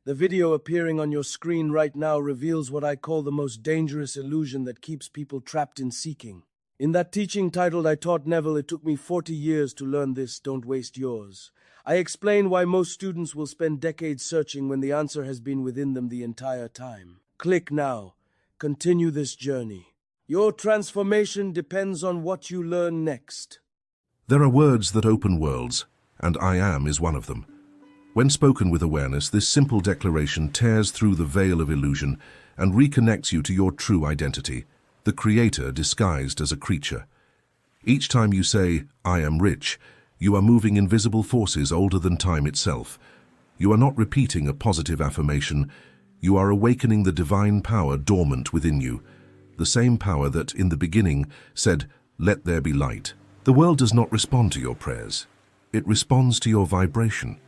The video appearing on your screen right now reveals what I call the most dangerous illusion that keeps people trapped in seeking. In that teaching titled I Taught Neville, it took me 40 years to learn this, don't waste yours. I explain why most students will spend decades searching when the answer has been within them the entire time. Click now. Continue this journey. Your transformation depends on what you learn next.
There are words that open worlds, and I am is one of them. When spoken with awareness, this simple declaration tears through the veil of illusion and reconnects you to your true identity, the creator disguised as a creature. Each time you say, "I am rich," you are moving invisible forces older than time itself. You are not repeating a positive affirmation. You are awakening the divine power dormant within you, the same power that, in the beginning, said, "Let there be light." The world does not respond to your prayers. It responds to your vibration.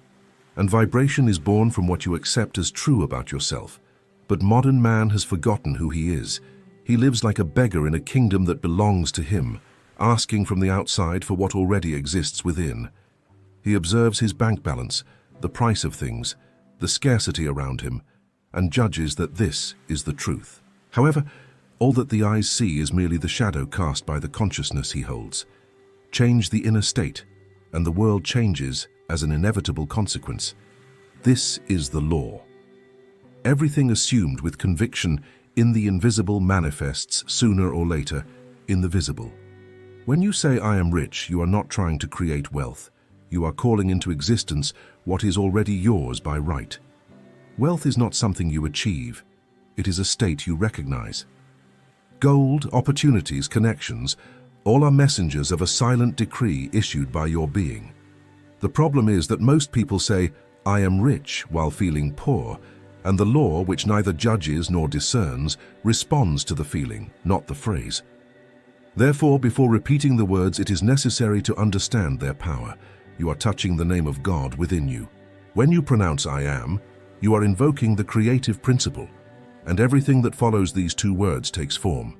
And vibration is born from what you accept as true about yourself. But modern man has forgotten who he is. He lives like a beggar in a kingdom that belongs to him, asking from the outside for what already exists within. He observes his bank balance, the price of things, the scarcity around him, and judges that this is the truth. However, all that the eyes see is merely the shadow cast by the consciousness he holds. Change the inner state, and the world changes as an inevitable consequence. This is the law. Everything assumed with conviction in the invisible manifests sooner or later in the visible. When you say "I am rich," you are not trying to create wealth. You are calling into existence what is already yours by right. Wealth is not something you achieve. It is a state you recognize. Gold, opportunities, connections, all are messengers of a silent decree issued by your being. The problem is that most people say, "I am rich," while feeling poor, and the law, which neither judges nor discerns, responds to the feeling, not the phrase. Therefore, before repeating the words, it is necessary to understand their power. You are touching the name of God within you. When you pronounce I am, you are invoking the creative principle, and everything that follows these two words takes form.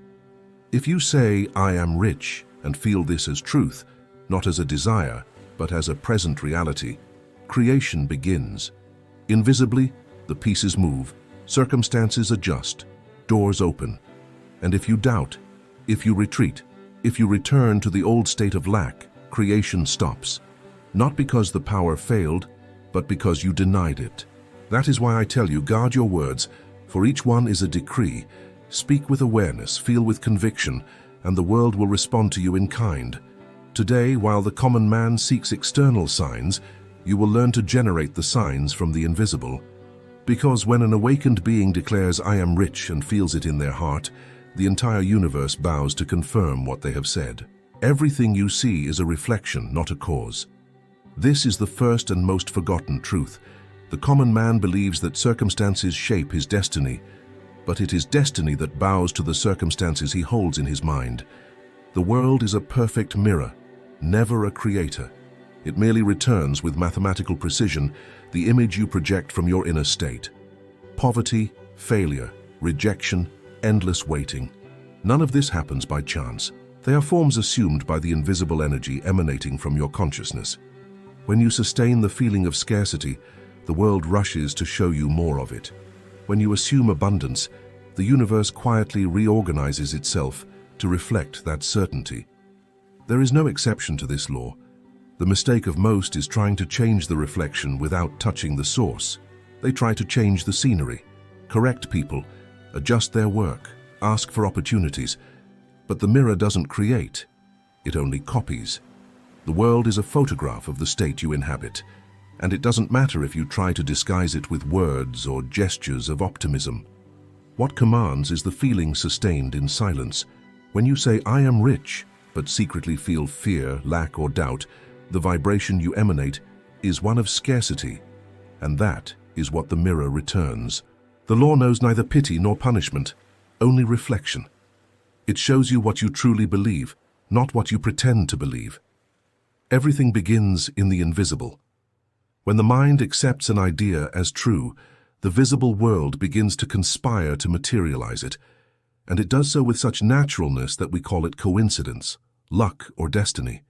If you say, I am rich, and feel this as truth, not as a desire, but as a present reality, creation begins. Invisibly, the pieces move, circumstances adjust, doors open. And if you doubt, if you retreat, if you return to the old state of lack, creation stops. Not because the power failed, but because you denied it. That is why I tell you, guard your words, for each one is a decree. Speak with awareness, feel with conviction, and the world will respond to you in kind. Today, while the common man seeks external signs, you will learn to generate the signs from the invisible. Because when an awakened being declares, I am rich, and feels it in their heart, the entire universe bows to confirm what they have said. Everything you see is a reflection, not a cause. This is the first and most forgotten truth. The common man believes that circumstances shape his destiny, but it is destiny that bows to the circumstances he holds in his mind. The world is a perfect mirror, never a creator. It merely returns with mathematical precision the image you project from your inner state. Poverty, failure, rejection, endless waiting. None of this happens by chance. They are forms assumed by the invisible energy emanating from your consciousness. When you sustain the feeling of scarcity, the world rushes to show you more of it. When you assume abundance, the universe quietly reorganizes itself to reflect that certainty. There is no exception to this law. The mistake of most is trying to change the reflection without touching the source. They try to change the scenery, correct people, adjust their work, ask for opportunities. But the mirror doesn't create, it only copies. The world is a photograph of the state you inhabit, and it doesn't matter if you try to disguise it with words or gestures of optimism. What commands is the feeling sustained in silence. When you say, I am rich, but secretly feel fear, lack, or doubt, the vibration you emanate is one of scarcity, and that is what the mirror returns. The law knows neither pity nor punishment, only reflection. It shows you what you truly believe, not what you pretend to believe. Everything begins in the invisible. When the mind accepts an idea as true, the visible world begins to conspire to materialize it, and it does so with such naturalness that we call it coincidence, luck, or destiny.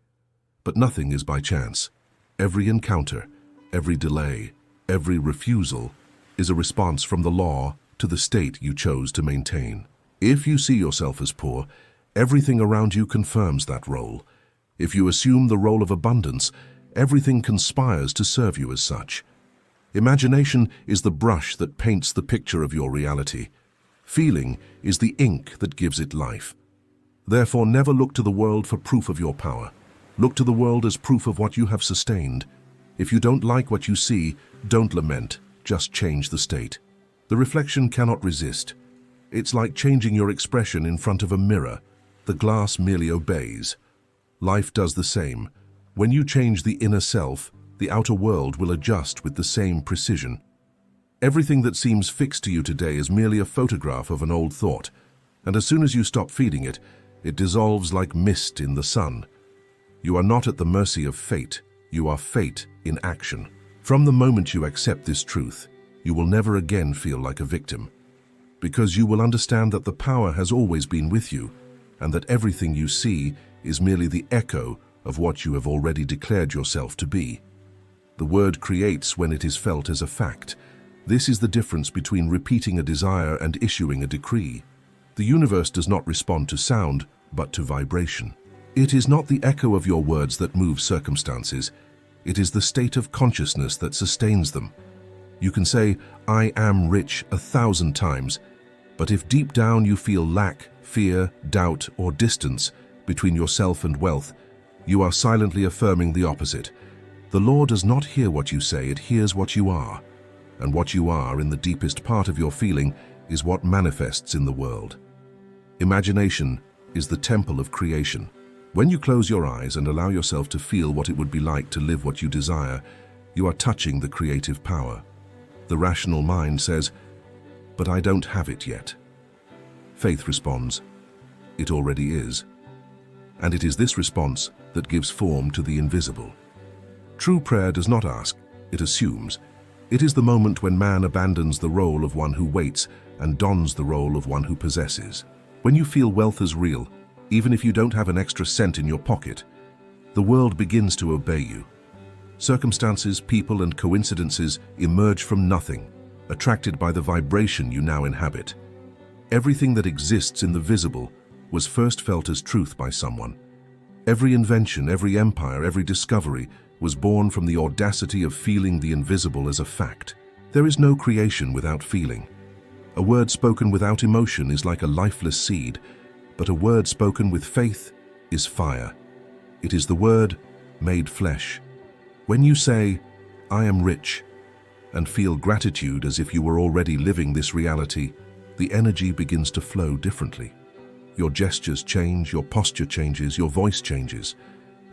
But nothing is by chance. Every encounter, every delay, every refusal is a response from the law to the state you chose to maintain. If you see yourself as poor, everything around you confirms that role. If you assume the role of abundance, everything conspires to serve you as such. Imagination is the brush that paints the picture of your reality. Feeling is the ink that gives it life. Therefore, never look to the world for proof of your power. Look to the world as proof of what you have sustained. If you don't like what you see, don't lament, just change the state. The reflection cannot resist. It's like changing your expression in front of a mirror. The glass merely obeys. Life does the same. When you change the inner self, the outer world will adjust with the same precision. Everything that seems fixed to you today is merely a photograph of an old thought, and as soon as you stop feeding it, it dissolves like mist in the sun. You are not at the mercy of fate. You are fate in action. From the moment you accept this truth, you will never again feel like a victim, because you will understand that the power has always been with you, and that everything you see is merely the echo of what you have already declared yourself to be. The word creates when it is felt as a fact. This is the difference between repeating a desire and issuing a decree. The universe does not respond to sound, but to vibration. It is not the echo of your words that moves circumstances. It is the state of consciousness that sustains them. You can say, I am rich 1,000 times, but if deep down you feel lack, fear, doubt, or distance between yourself and wealth, you are silently affirming the opposite. The law does not hear what you say, it hears what you are. And what you are in the deepest part of your feeling is what manifests in the world. Imagination is the temple of creation. When you close your eyes and allow yourself to feel what it would be like to live what you desire, you are touching the creative power. The rational mind says, but I don't have it yet. Faith responds, it already is. and it is this response that gives form to the invisible. True prayer does not ask, it assumes. It is the moment when man abandons the role of one who waits and dons the role of one who possesses. When you feel wealth as real, even if you don't have an extra cent in your pocket, the world begins to obey you. Circumstances, people, and coincidences emerge from nothing, attracted by the vibration you now inhabit. Everything that exists in the visible was first felt as truth by someone. Every invention, every empire, every discovery was born from the audacity of feeling the invisible as a fact. There is no creation without feeling. A word spoken without emotion is like a lifeless seed, but a word spoken with faith is fire. It is the word made flesh. When you say, "I am rich," and feel gratitude as if you were already living this reality, the energy begins to flow differently. Your gestures change, your posture changes, your voice changes,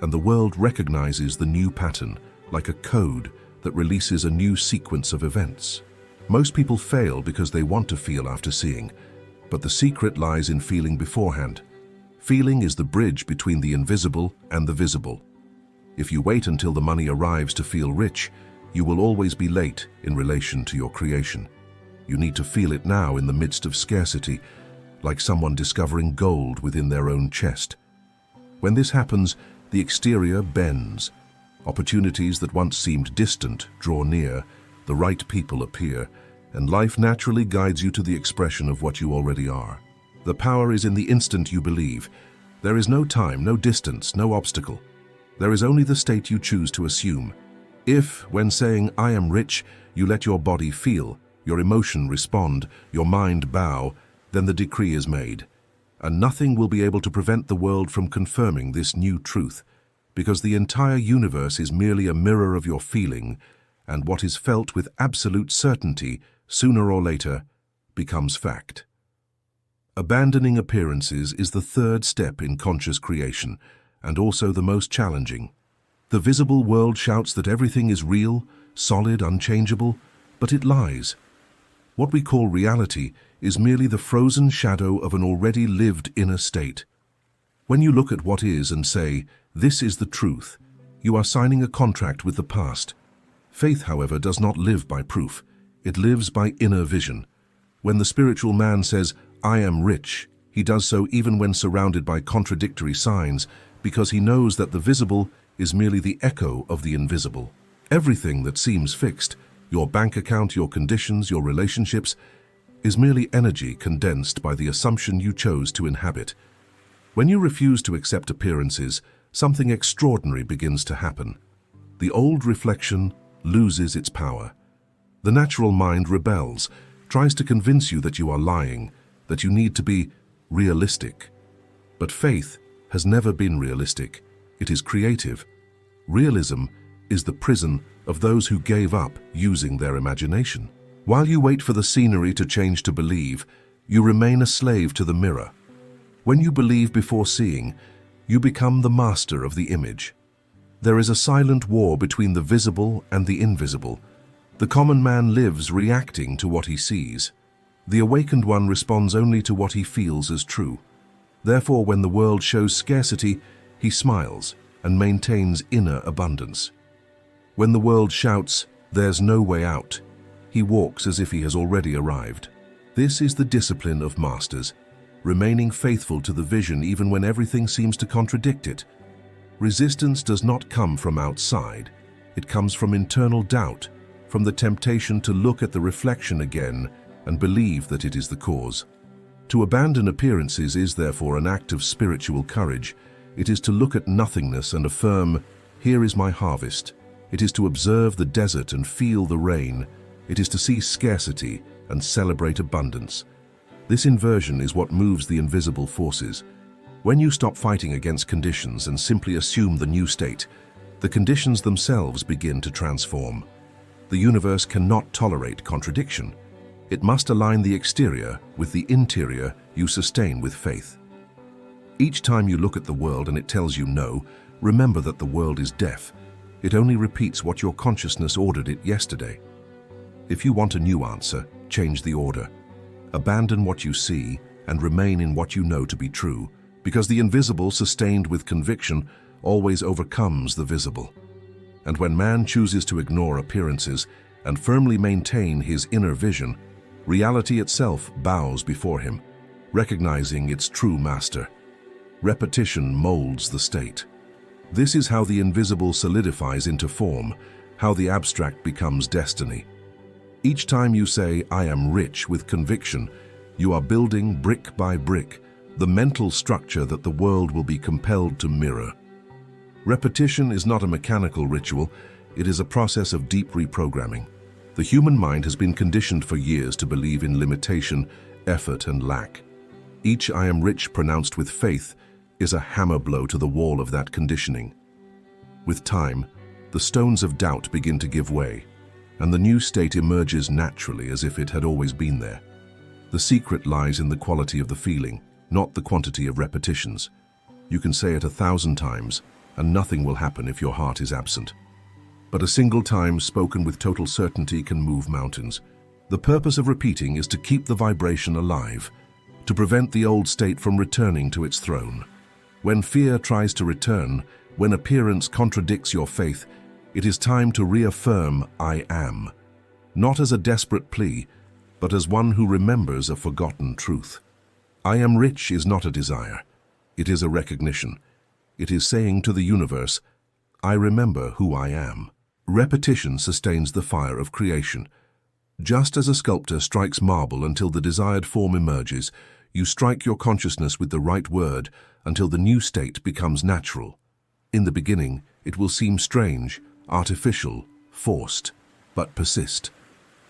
and the world recognizes the new pattern, like a code that releases a new sequence of events. Most people fail because they want to feel after seeing, but the secret lies in feeling beforehand. Feeling is the bridge between the invisible and the visible. If you wait until the money arrives to feel rich, you will always be late in relation to your creation. You need to feel it now in the midst of scarcity, like someone discovering gold within their own chest. When this happens, the exterior bends. Opportunities that once seemed distant draw near, the right people appear, and life naturally guides you to the expression of what you already are. The power is in the instant you believe. There is no time, no distance, no obstacle. There is only the state you choose to assume. If, when saying, "I am rich," you let your body feel, your emotion respond, your mind bow, then the decree is made. And nothing will be able to prevent the world from confirming this new truth, because the entire universe is merely a mirror of your feeling, and what is felt with absolute certainty, sooner or later, becomes fact. Abandoning appearances is the third step in conscious creation, and also the most challenging. The visible world shouts that everything is real, solid, unchangeable, but it lies. What we call reality is merely the frozen shadow of an already lived inner state. When you look at what is and say, "This is the truth," you are signing a contract with the past. Faith, however, does not live by proof. It lives by inner vision. When the spiritual man says, "I am rich," he does so even when surrounded by contradictory signs, because he knows that the visible is merely the echo of the invisible. Everything that seems fixed, your bank account, your conditions, your relationships, is merely energy condensed by the assumption you chose to inhabit. When you refuse to accept appearances, something extraordinary begins to happen. The old reflection loses its power. The natural mind rebels, tries to convince you that you are lying, that you need to be realistic. But faith has never been realistic. It is creative. Realism is the prison of those who gave up using their imagination. While you wait for the scenery to change to believe, you remain a slave to the mirror. When you believe before seeing, you become the master of the image. There is a silent war between the visible and the invisible. The common man lives reacting to what he sees. The awakened one responds only to what he feels as true. Therefore, when the world shows scarcity, he smiles and maintains inner abundance. When the world shouts, "There's no way out," he walks as if he has already arrived. This is the discipline of masters, remaining faithful to the vision even when everything seems to contradict it. Resistance does not come from outside. It comes from internal doubt, from the temptation to look at the reflection again and believe that it is the cause. To abandon appearances is therefore an act of spiritual courage. It is to look at nothingness and affirm, "Here is my harvest." It is to observe the desert and feel the rain. It is to see scarcity and celebrate abundance. This inversion is what moves the invisible forces. When you stop fighting against conditions and simply assume the new state, the conditions themselves begin to transform. The universe cannot tolerate contradiction. It must align the exterior with the interior you sustain with faith. Each time you look at the world and it tells you no, remember that the world is deaf. It only repeats what your consciousness ordered it yesterday. If you want a new answer, change the order. Abandon what you see and remain in what you know to be true, because the invisible, sustained with conviction, always overcomes the visible. And when man chooses to ignore appearances and firmly maintain his inner vision, reality itself bows before him, recognizing its true master. Repetition molds the state. This is how the invisible solidifies into form, how the abstract becomes destiny. Each time you say, "I am rich," with conviction, you are building brick by brick the mental structure that the world will be compelled to mirror. Repetition is not a mechanical ritual, it is a process of deep reprogramming. The human mind has been conditioned for years to believe in limitation, effort, and lack. Each "I am rich" pronounced with faith is a hammer blow to the wall of that conditioning. With time, the stones of doubt begin to give way, and the new state emerges naturally as if it had always been there. The secret lies in the quality of the feeling, not the quantity of repetitions. You can say it 1,000 times, and nothing will happen if your heart is absent. But a single time spoken with total certainty can move mountains. The purpose of repeating is to keep the vibration alive, to prevent the old state from returning to its throne. When fear tries to return, when appearance contradicts your faith, it is time to reaffirm "I am," not as a desperate plea, but as one who remembers a forgotten truth. "I am rich" is not a desire. It is a recognition. It is saying to the universe, "I remember who I am." Repetition sustains the fire of creation. Just as a sculptor strikes marble until the desired form emerges, you strike your consciousness with the right word until the new state becomes natural. In the beginning, it will seem strange, artificial, forced, but persist.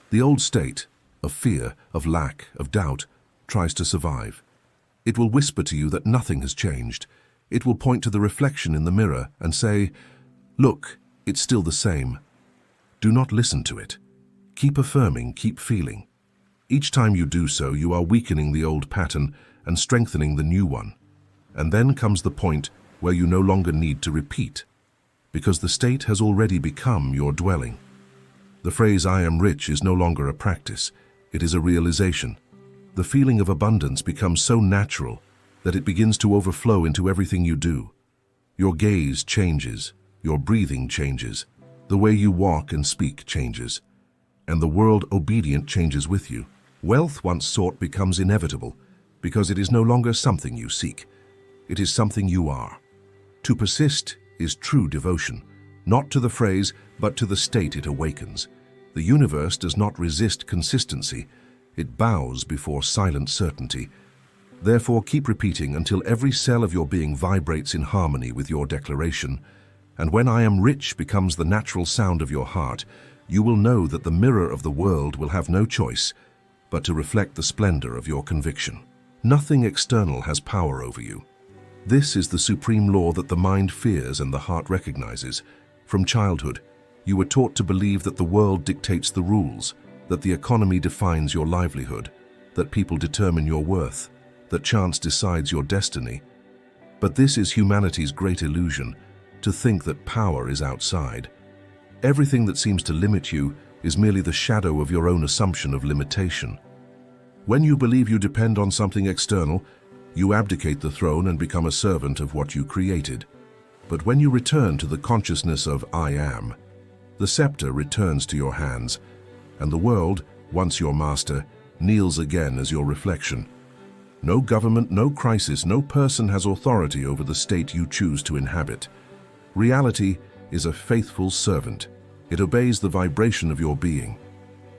The old state, of fear, of lack, of doubt, tries to survive. It will whisper to you that nothing has changed. It will point to the reflection in the mirror and say, "Look, it's still the same." Do not listen to it. Keep affirming, keep feeling. Each time you do so, you are weakening the old pattern and strengthening the new one. And then comes the point where you no longer need to repeat, because the state has already become your dwelling. The phrase "I am rich" is no longer a practice, it is a realization. The feeling of abundance becomes so natural that it begins to overflow into everything you do. Your gaze changes, your breathing changes, the way you walk and speak changes, and the world obedient changes with you. Wealth once sought becomes inevitable, because it is no longer something you seek. It is something you are. To persist is true devotion, not to the phrase, but to the state it awakens. The universe does not resist consistency, it bows before silent certainty. Therefore, keep repeating until every cell of your being vibrates in harmony with your declaration. And when "I am rich" becomes the natural sound of your heart, you will know that the mirror of the world will have no choice but to reflect the splendor of your conviction. Nothing external has power over you. This is the supreme law that the mind fears and the heart recognizes. From childhood, you were taught to believe that the world dictates the rules, that the economy defines your livelihood, that people determine your worth, that chance decides your destiny. But this is humanity's great illusion, to think that power is outside. Everything that seems to limit you is merely the shadow of your own assumption of limitation. When you believe you depend on something external, you abdicate the throne and become a servant of what you created. But when you return to the consciousness of "I am," the scepter returns to your hands, and the world, once your master, kneels again as your reflection. No government, no crisis, no person has authority over the state you choose to inhabit. Reality is a faithful servant. It obeys the vibration of your being.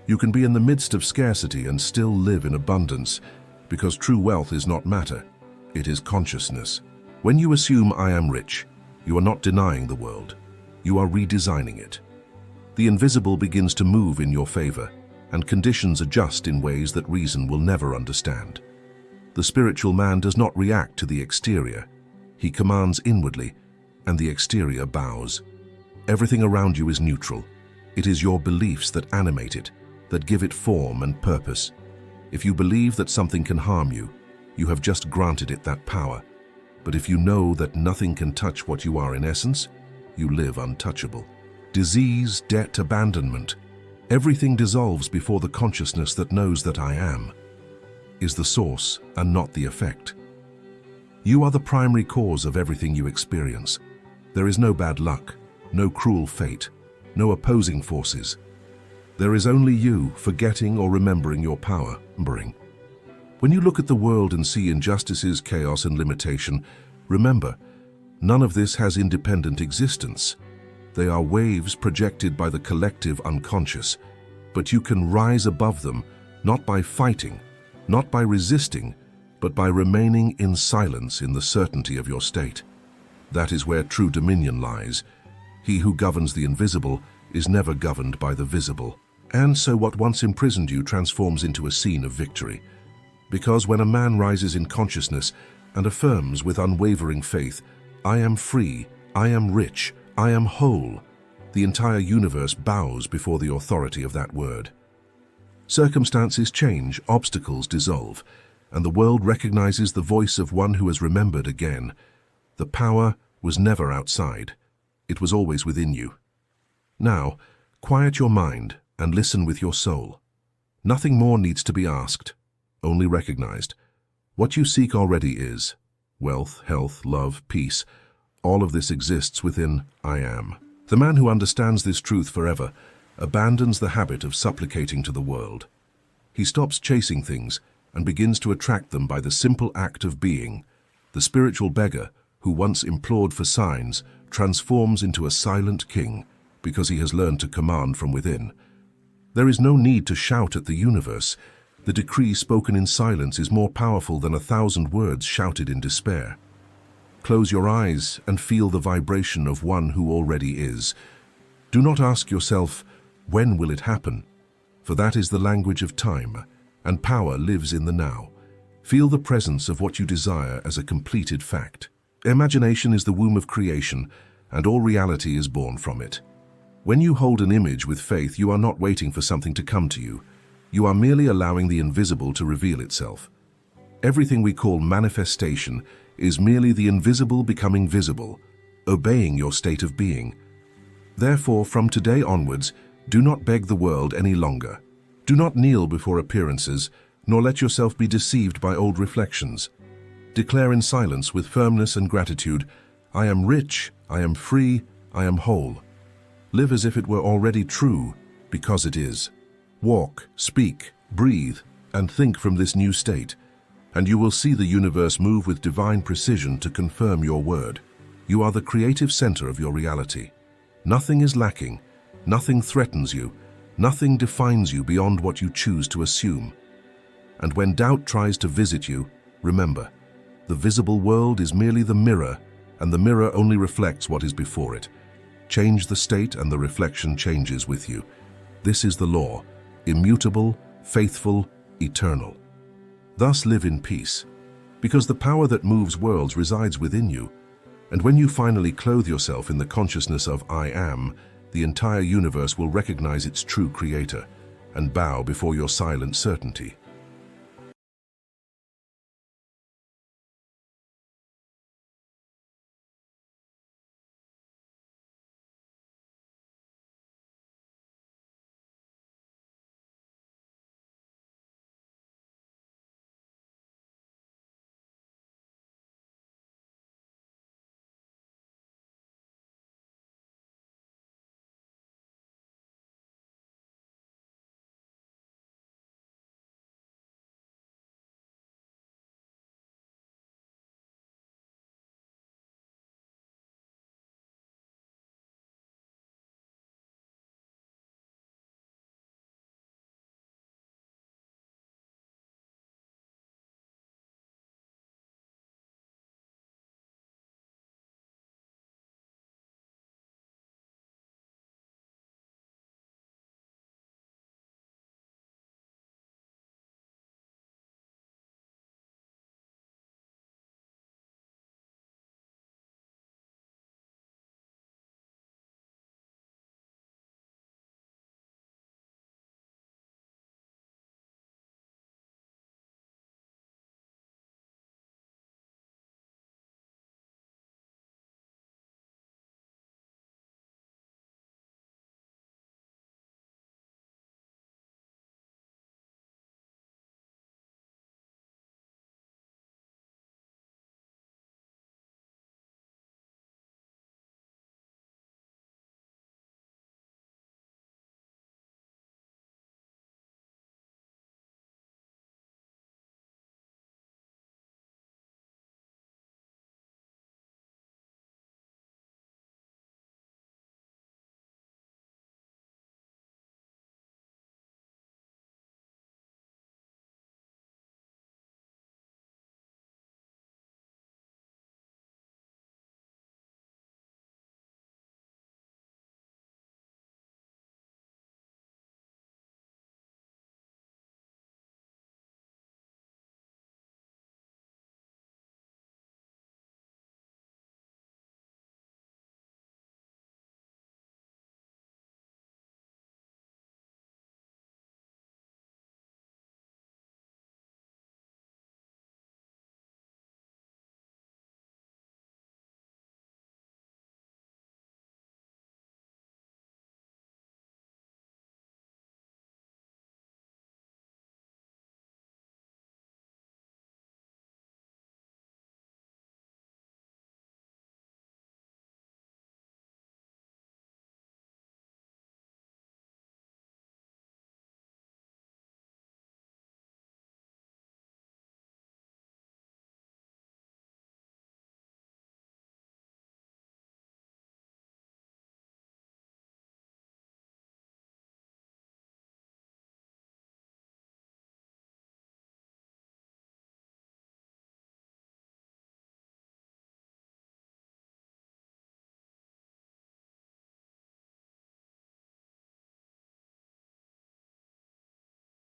You can be in the midst of scarcity and still live in abundance, because true wealth is not matter, it is consciousness. When you assume "I am rich," you are not denying the world, you are redesigning it. The invisible begins to move in your favor, and conditions adjust in ways that reason will never understand. The spiritual man does not react to the exterior. He commands inwardly, and the exterior bows. Everything around you is neutral. It is your beliefs that animate it, that give it form and purpose. If you believe that something can harm you, you have just granted it that power. But if you know that nothing can touch what you are in essence, you live untouchable. Disease, debt, abandonment, everything dissolves before the consciousness that knows that "I am" is the source and not the effect. You are the primary cause of everything you experience. There is no bad luck, no cruel fate, no opposing forces. There is only you forgetting or remembering your power. When you look at the world and see injustices, chaos, and limitation, remember, none of this has independent existence. They are waves projected by the collective unconscious, but you can rise above them, not by fighting, not by resisting, but by remaining in silence in the certainty of your state. That is where true dominion lies. He who governs the invisible is never governed by the visible. And so what once imprisoned you transforms into a scene of victory. Because when a man rises in consciousness and affirms with unwavering faith, "I am free, I am rich, I am whole," the entire universe bows before the authority of that word. Circumstances change, obstacles dissolve, and the world recognizes the voice of one who has remembered again. The power was never outside. It was always within you. Now, quiet your mind and listen with your soul. Nothing more needs to be asked, only recognized. What you seek already is wealth, health, love, peace. All of this exists within I am. The man who understands this truth forever abandons the habit of supplicating to the world. He stops chasing things and begins to attract them by the simple act of being. The spiritual beggar, who once implored for signs, transforms into a silent king because he has learned to command from within. There is no need to shout at the universe. The decree spoken in silence is more powerful than 1,000 words shouted in despair. Close your eyes and feel the vibration of one who already is. Do not ask yourself, when will it happen? For that is the language of time, and power lives in the now. Feel the presence of what you desire as a completed fact. Imagination is the womb of creation, and all reality is born from it. When you hold an image with faith, you are not waiting for something to come to you. You are merely allowing the invisible to reveal itself. Everything we call manifestation is merely the invisible becoming visible, obeying your state of being. Therefore, from today onwards, do not beg the world any longer. Do not kneel before appearances, nor let yourself be deceived by old reflections. Declare in silence with firmness and gratitude, "I am rich, I am free, I am whole." Live as if it were already true, because it is. Walk, speak, breathe, and think from this new state, and you will see the universe move with divine precision to confirm your word. You are the creative center of your reality. Nothing is lacking, nothing threatens you, nothing defines you beyond what you choose to assume. And when doubt tries to visit you, remember, the visible world is merely the mirror, and the mirror only reflects what is before it. Change the state and the reflection changes with you. This is the law, immutable, faithful, eternal. Thus live in peace, because the power that moves worlds resides within you. And when you finally clothe yourself in the consciousness of I am, the entire universe will recognize its true creator and bow before your silent certainty.